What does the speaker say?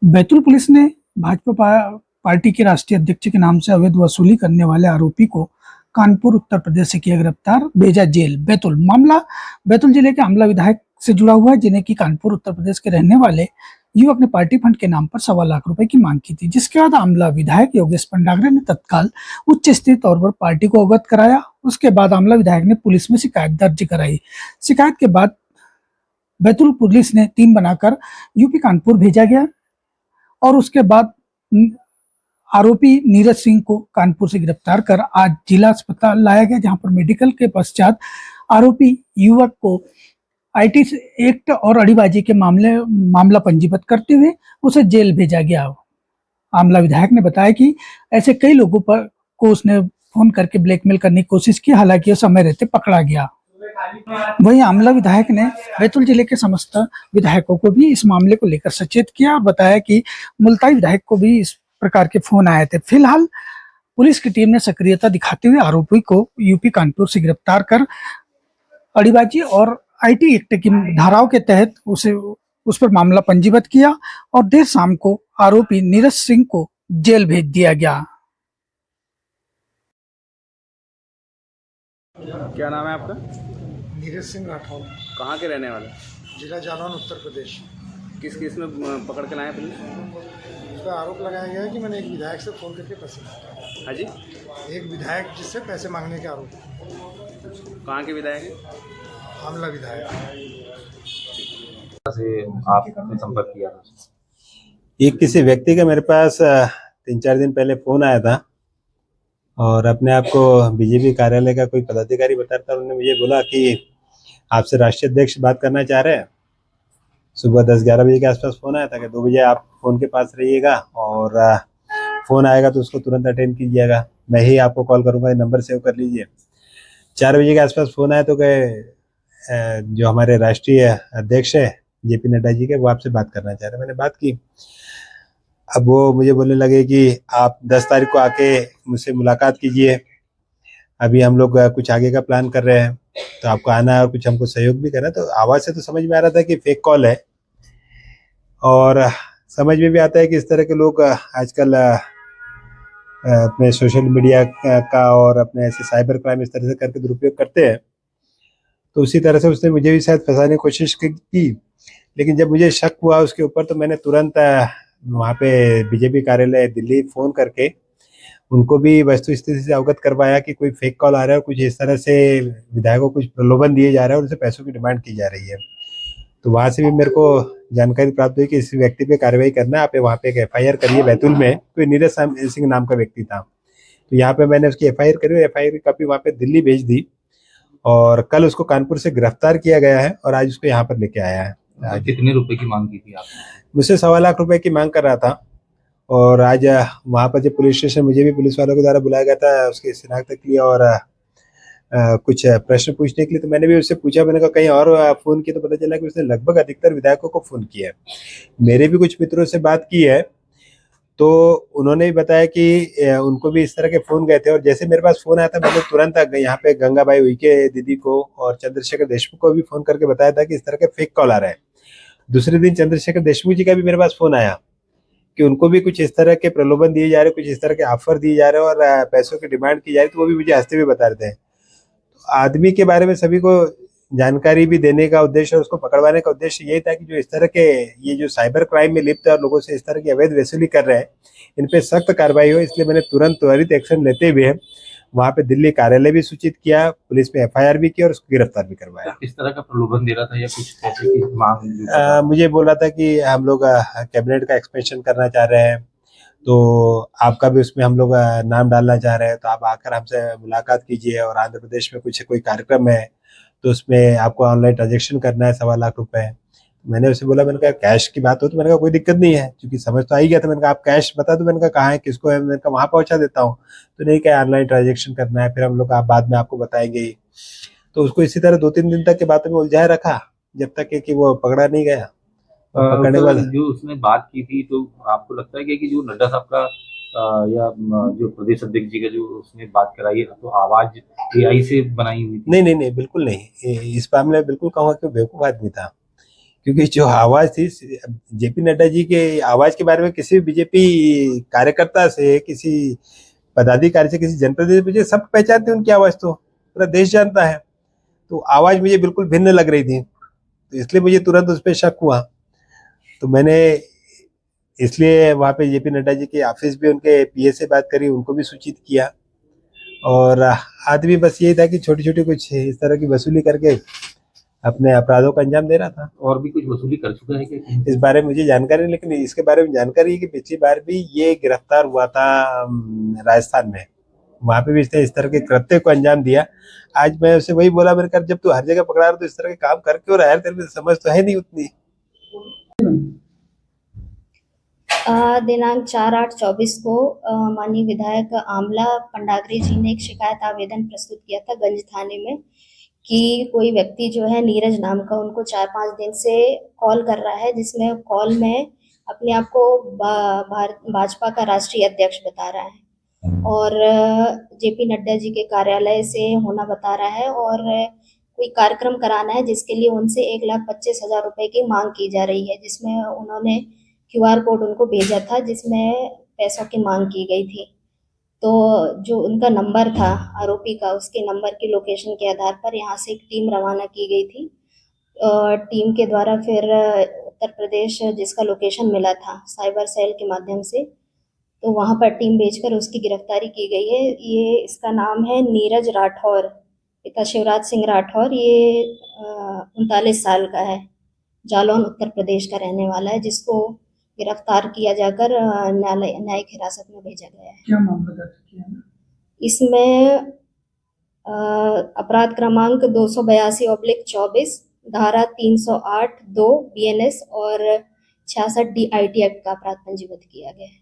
Betul police ने Bhajpa party के राष्ट्रीय अध्यक्ष के नाम से अवैध वसूली करने वाले आरोपी को कानपुर उत्तर प्रदेश से किया गिरफ्तार, भेजा जेल। बैतूल मामला बैतूल जिले के आमला विधायक से जुड़ा हुआ है, जिन्हें की कानपुर उत्तर प्रदेश के रहने वाले युवक ने पार्टी फंड के नाम पर 1.25 लाख रुपए की मांग की थी, जिसके बाद आमला विधायक योगेश पंडागरे ने तत्काल उच्च स्तरीय तौर पर पार्टी को अवगत कराया। उसके बाद आमला विधायक ने पुलिस में शिकायत दर्ज कराई। शिकायत के बाद बैतूल पुलिस ने टीम बनाकर यूपी कानपुर भेजा गया और उसके बाद आरोपी नीरज सिंह को कानपुर से गिरफ्तार कर आज जिला अस्पताल लाया गया, जहां पर मेडिकल के पश्चात आरोपी युवक को आईटी एक्ट और अड़ीबाजी के मामला पंजीबद्ध करते हुए उसे जेल भेजा गया। आमला विधायक ने बताया कि ऐसे कई लोगों पर को उसने फोन करके ब्लैकमेल करने की कोशिश की, हालांकि समय रहते पकड़ा गया। वहीं आमला विधायक ने बैतूल जिले के समस्त विधायकों को भी इस मामले को लेकर सचेत किया और बताया कि मुल्ताई विधायक को भी इस प्रकार के फोन आए थे। फिलहाल पुलिस की टीम ने सक्रियता दिखाते हुए आरोपी को यूपी कानपुर से गिरफ्तार कर अड़ीबाजी और आईटी एक्ट की धाराओं के तहत उस पर मामला पंजीबद्ध किया और देर शाम को आरोपी नीरज सिंह को जेल भेज दिया गया। क्या नाम है आपका? नीरज सिंह राठौर, कहाँ के रहने वाले? जिला जालौन, उत्तर प्रदेश। किस केस में पकड़ के लाए हैं पुलिस? उस पर आरोप लगाया गया है कि मैंने एक विधायक से फ़ोन करके पैसे मांगे। हाँ जी, एक विधायक जिससे पैसे मांगने के आरोप। कहाँ के विधायक हैं? आमला विधायक। से आपने संपर्क किया? एक किसी व्यक्ति का मेरे पास 3-4 दिन पहले फ़ोन आया था और अपने आप को बीजेपी कार्यालय का कोई पदाधिकारी बता रहा था। उन्होंने मुझे बोला कि आपसे राष्ट्रीय अध्यक्ष बात करना चाह रहे हैं। सुबह 10-11 बजे के आसपास फ़ोन आया था कि 2 बजे आप फ़ोन के पास रहिएगा और फ़ोन आएगा तो उसको तुरंत अटेंड कीजिएगा, मैं ही आपको कॉल करूँगा, ये नंबर सेव कर लीजिए। 4 बजे के आसपास फ़ोन आया तो कहे जो हमारे राष्ट्रीय अध्यक्ष है JP नड्डा जी के, वो आपसे बात करना चाह रहे हैं। मैंने बात की। अब वो मुझे बोलने लगे कि आप 10 तारीख को आके मुझसे मुलाकात कीजिए, अभी हम लोग कुछ आगे का प्लान कर रहे हैं, तो आपको आना है और कुछ हमको सहयोग भी करना है। तो आवाज़ से तो समझ में आ रहा था कि फेक कॉल है और समझ में भी आता है कि इस तरह के लोग आजकल अपने सोशल मीडिया का और अपने ऐसे साइबर क्राइम इस तरह से करके दुरुपयोग करते हैं। तो उसी तरह से उसने मुझे भी शायद फंसाने की कोशिश की, लेकिन जब मुझे शक हुआ उसके ऊपर तो मैंने तुरंत वहाँ पे बीजेपी कार्यालय दिल्ली फ़ोन करके उनको भी वस्तु स्थिति से अवगत करवाया कि कोई फेक कॉल आ रहा है और कुछ इस तरह से विधायकों को कुछ प्रलोभन दिए जा रहे हैं और उनसे पैसों की डिमांड की जा रही है। तो वहाँ से भी मेरे को जानकारी प्राप्त हुई कि इस व्यक्ति पे कार्रवाई करना है, आप वहाँ पे एक FIR करिए। बैतूल में कोई नीरज सिंह नाम का व्यक्ति था, तो यहाँ पे मैंने उसकी FIR करी, FIR की कॉपी वहाँ पे दिल्ली भेज दी और कल उसको कानपुर से गिरफ्तार किया गया है और आज उसको यहाँ पर लेके आया है। कितने रुपए की मांग की थी आपने? मुझसे 1.25 लाख रुपए की मांग कर रहा था और आज वहाँ पर जब पुलिस स्टेशन मुझे भी पुलिस वालों के द्वारा बुलाया गया था उसकी शिनाख्त के लिए और कुछ प्रश्न पूछने के लिए, तो मैंने भी उससे पूछा। मैंने कहा कहीं और फ़ोन किया, तो पता चला कि उसने लगभग अधिकतर विधायकों को फ़ोन किया है। मेरे भी कुछ मित्रों से बात की है तो उन्होंने भी बताया कि उनको भी इस तरह के फ़ोन गए थे और जैसे मेरे पास फ़ोन आया था मैंने तुरंत यहाँ पे गंगाबाई उइके दीदी को और चंद्रशेखर देशमुख को भी फ़ोन करके बताया था कि इस तरह के फेक कॉल आ रहे हैं। दूसरे दिन चंद्रशेखर देशमुख जी का भी मेरे पास फ़ोन आया कि उनको भी कुछ इस तरह के प्रलोभन दिए जा रहे, कुछ इस तरह के ऑफर दिए जा रहे हैं और पैसों की डिमांड की जा रही, तो वो भी मुझे हंसते हुए बता रहे थे। तो आदमी के बारे में सभी को जानकारी भी देने का उद्देश्य और उसको पकड़वाने का उद्देश्य यही था कि जो इस तरह के ये जो साइबर क्राइम में लिप्त है और लोगों से इस तरह की अवैध वसूली कर रहे हैं, इन पे सख्त कार्रवाई हो। इसलिए मैंने तुरंत त्वरित एक्शन लेते हुए वहाँ पे दिल्ली कार्यालय भी सूचित किया, पुलिस में FIR भी किया और उसको गिरफ्तार भी करवाया। इस तरह का प्रलोभन दे रहा था या कुछ पैसे की मांग? मुझे बोल रहा था कि हम लोग कैबिनेट का एक्सपेंशन करना चाह रहे हैं, तो आपका भी उसमें हम लोग नाम डालना चाह रहे हैं, तो आप आकर हमसे मुलाकात कीजिए और आंध्र प्रदेश में कुछ कोई कार्यक्रम है तो उसमें आपको ऑनलाइन ट्रांजेक्शन करना है 1.25 लाख रुपए। मैंने उसे बोला, मैंने कहा कैश की बात हो तो मैंने कहा कोई दिक्कत नहीं है, क्योंकि समझ तो आ ही गया था। मैंने कहा आप कैश बता दो, मैंने कहा कहाँ है, किसको है, मैंने कहा वहाँ पहुँचा देता हूँ। तो नहीं, क्या ऑनलाइन ट्रांजेक्शन करना है, फिर हम लोग आप बाद में आपको बताएंगे ही। तो उसको इसी तरह 2-3 दिन तक के बातों में उलझाए रखा जब तक कि वो पकड़ा नहीं गया। पकड़ने के बाद जो उसने बात की थी, तो आपको लगता है कि जो नड्डा साहब का या जो प्रदेश अध्यक्ष जी का जो उसने बात कराई है, तो आवाज AI से बनाई हुई थी? नहीं, बिल्कुल नहीं। इस मामले में बिल्कुल कहूँगा कि बेवकूफ़ आदमी था। क्योंकि जो आवाज थी जेपी नड्डा जी के आवाज के बारे में किसी भी बीजेपी कार्यकर्ता से, किसी पदाधिकारी से, किसी जनप्रतिनिधि मुझे सब पहचानते हैं, उनकी आवाज तो पूरा देश जानता है। तो आवाज मुझे बिल्कुल भिन्न लग रही थी, तो इसलिए मुझे तुरंत उस पर शक हुआ। तो मैंने इसलिए वहाँ पे जेपी नड्डा जी के ऑफिस भी, उनके पीए से बात करी, उनको भी सूचित किया। और आदमी बस यही था कि छोटी छोटी कुछ इस तरह की वसूली करके अपने अपराधों को अंजाम दे रहा था। और भी कुछ वसूली कर चुका है क्या? इस बारे में मुझे जानकारी नहीं, लेकिन इसके बारे में जानकारी है कि पिछली बार भी ये गिरफ्तार हुआ था राजस्थान में, वहां पे भी इसने इस तरह के कृत्य को अंजाम दिया। आज मैं उसे वही बोला, मेरे कर जब तू हर जगह पकड़ा रहा तो इस तरह के काम कर क्यों रहा है, तेरे में समझ तो है नहीं उतनी। दिनांक 4/8/24 को माननीय विधायक आमला पंडागरी जी ने एक शिकायत आवेदन प्रस्तुत किया था गंज थाने में कि कोई व्यक्ति जो है नीरज नाम का उनको 4-5 दिन से कॉल कर रहा है, जिसमें कॉल में अपने आप को भाजपा का राष्ट्रीय अध्यक्ष बता रहा है और जेपी नड्डा जी के कार्यालय से होना बता रहा है और कोई कार्यक्रम कराना है जिसके लिए उनसे 1,25,000 रुपए की मांग की जा रही है, जिसमें उन्होंने QR कोड उनको भेजा था जिसमें पैसों की मांग की गई थी। तो जो उनका नंबर था आरोपी का, उसके नंबर की लोकेशन के आधार पर यहाँ से एक टीम रवाना की गई थी। टीम के द्वारा फिर उत्तर प्रदेश जिसका लोकेशन मिला था साइबर सेल के माध्यम से, तो वहाँ पर टीम भेजकर उसकी गिरफ्तारी की गई है। ये इसका नाम है नीरज राठौर, पिता शिवराज सिंह राठौर। ये 39 साल का है, जालौन उत्तर प्रदेश का रहने वाला है, जिसको गिरफ्तार किया जाकर न्यायिक हिरासत में भेजा गया है। क्या मामला दर्ज किया है? इसमें अपराध क्रमांक 282/24, धारा 308(2) BNS और 66D IT एक्ट का अपराध पंजीबद्ध किया गया है।